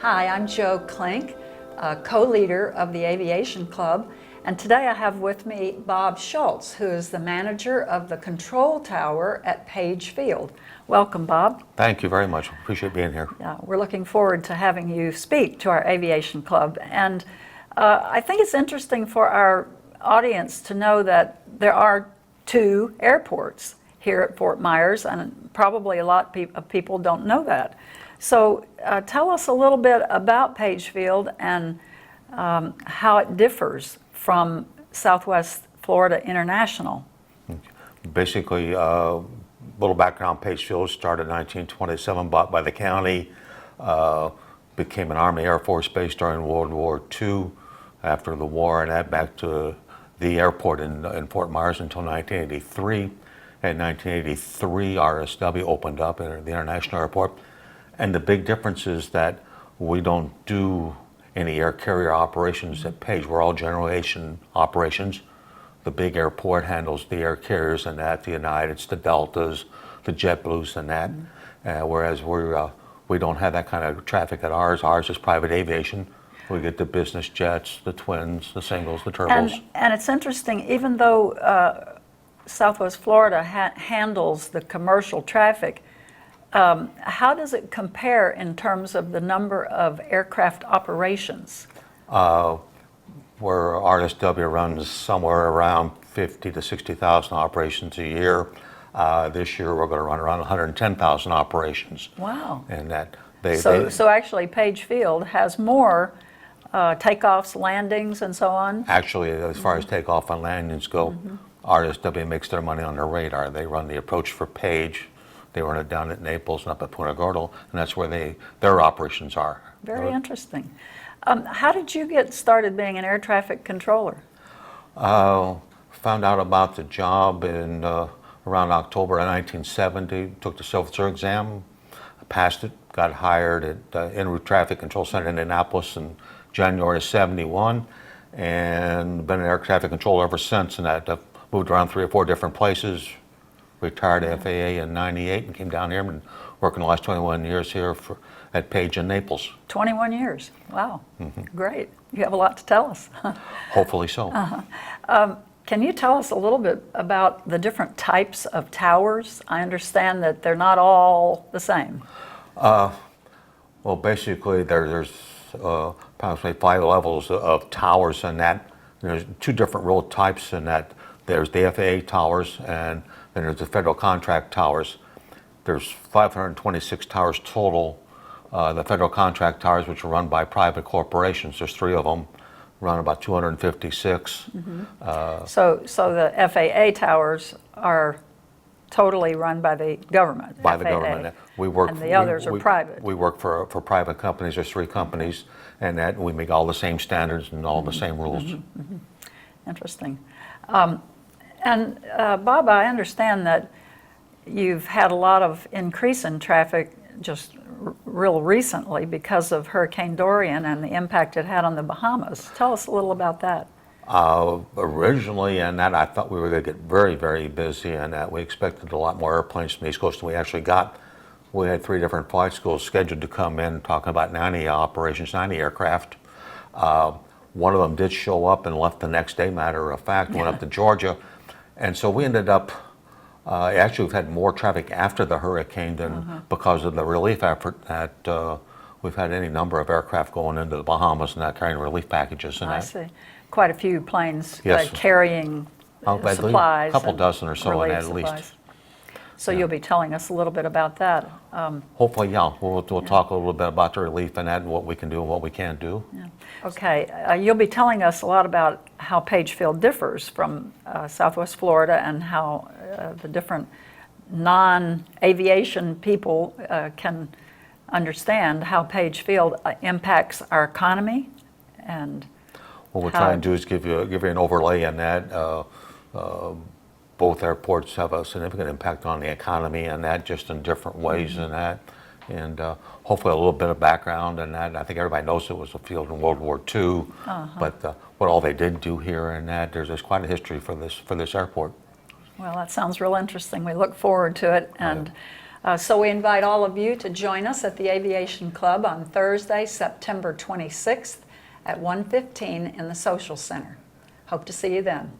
Hi, I'm Jo Klink, co-leader of the Aviation Club, and today I have with me Bob Schultz, who is the manager of the control tower at Page Field. Welcome, Bob. Thank you very much. Appreciate being here. We're looking forward to having you speak to our Aviation Club, and I think it's interesting for our audience to know that there are two airports here at Fort Myers, and probably a lot of people don't know that. So tell us a little bit about Page Field and how it differs from Southwest Florida International. Basically, a little background, Page Field started in 1927, bought by the county, became an Army Air Force base during World War II, after the war, and that back to the airport in Fort Myers until 1983. In 1983, RSW opened up at the International Airport. And the big difference is that we don't do any air carrier operations at Page. We're all general aviation operations. The big airport handles the air carriers and that, the Uniteds, the Deltas, the JetBlues and that. Whereas we don't have that kind of traffic at ours. Ours is private aviation. We get the business jets, the twins, the singles, the turbos. And it's interesting, even though Southwest Florida handles the commercial traffic, how does it compare in terms of the number of aircraft operations? Where RSW runs somewhere around 50 to 60,000 operations a year. This year we're going to run around 110,000 operations. Wow. And that so actually Page Field has more takeoffs, landings, and so on? Actually, as far as takeoff and landings go, RSW makes their money on their radar. They run the approach for Page. They run it down at Naples and up at Punta Gorda, and that's where their operations are. Very interesting. How did you get started being an air traffic controller? Found out about the job in around October of 1970. Took the civil service exam, passed it, got hired at En route Traffic Control Center in Indianapolis in January of '71, and been an air traffic controller ever since. And I've moved around 3 or 4 different places. Retired FAA in '98 and came down here and been working the last 21 years here at Page in Naples. 21 years. Wow. Great. You have a lot to tell us. Hopefully so. Can you tell us a little bit about the different types of towers? I understand that they're not all the same. Well, basically there's approximately 5 levels of towers, and that there's 2 different real types in that. There's the FAA towers, and then there's the federal contract towers. There's 526 towers total. The federal contract towers, which are run by private corporations, there's 3 of them, run about 256. So the FAA towers are totally run by the government. By FAA. the government. We work. And the others are private. We work for private companies. There's 3 companies, and that we make all the same standards and all the same rules. Interesting. And Bob, I understand that you've had a lot of increase in traffic just real recently because of Hurricane Dorian and the impact it had on the Bahamas. Tell us a little about that. Originally, and that I thought we were going to get very, very busy, and that we expected a lot more airplanes from the East Coast than we actually got. We had 3 different flight schools scheduled to come in, talking about 90 operations, 90 aircraft. One of them did show up and left the next day, matter of fact, went up to Georgia. And so we ended up, actually we've had more traffic after the hurricane than because of the relief effort that we've had any number of aircraft going into the Bahamas and that carrying relief packages. And I see. Quite a few planes Yes. Carrying supplies. A couple dozen or so in that at least. So you'll be telling us a little bit about that. Hopefully, yeah. We'll talk a little bit about the relief and that and what we can do and what we can't do. Yeah. Okay, you'll be telling us a lot about how Page Field differs from Southwest Florida and how the different non-aviation people can understand how Page Field impacts our economy. And what we're trying to do is give you an overlay on that. Both airports have a significant impact on the economy, and that just in different ways and that. And hopefully a little bit of background and that. I think everybody knows it was a field in World War II, but what all they did do here and that, there's quite a history for this airport. Well, that sounds real interesting. We look forward to it. And So we invite all of you to join us at the Aviation Club on Thursday, September 26th at 1:15 in the Social Center. Hope to see you then.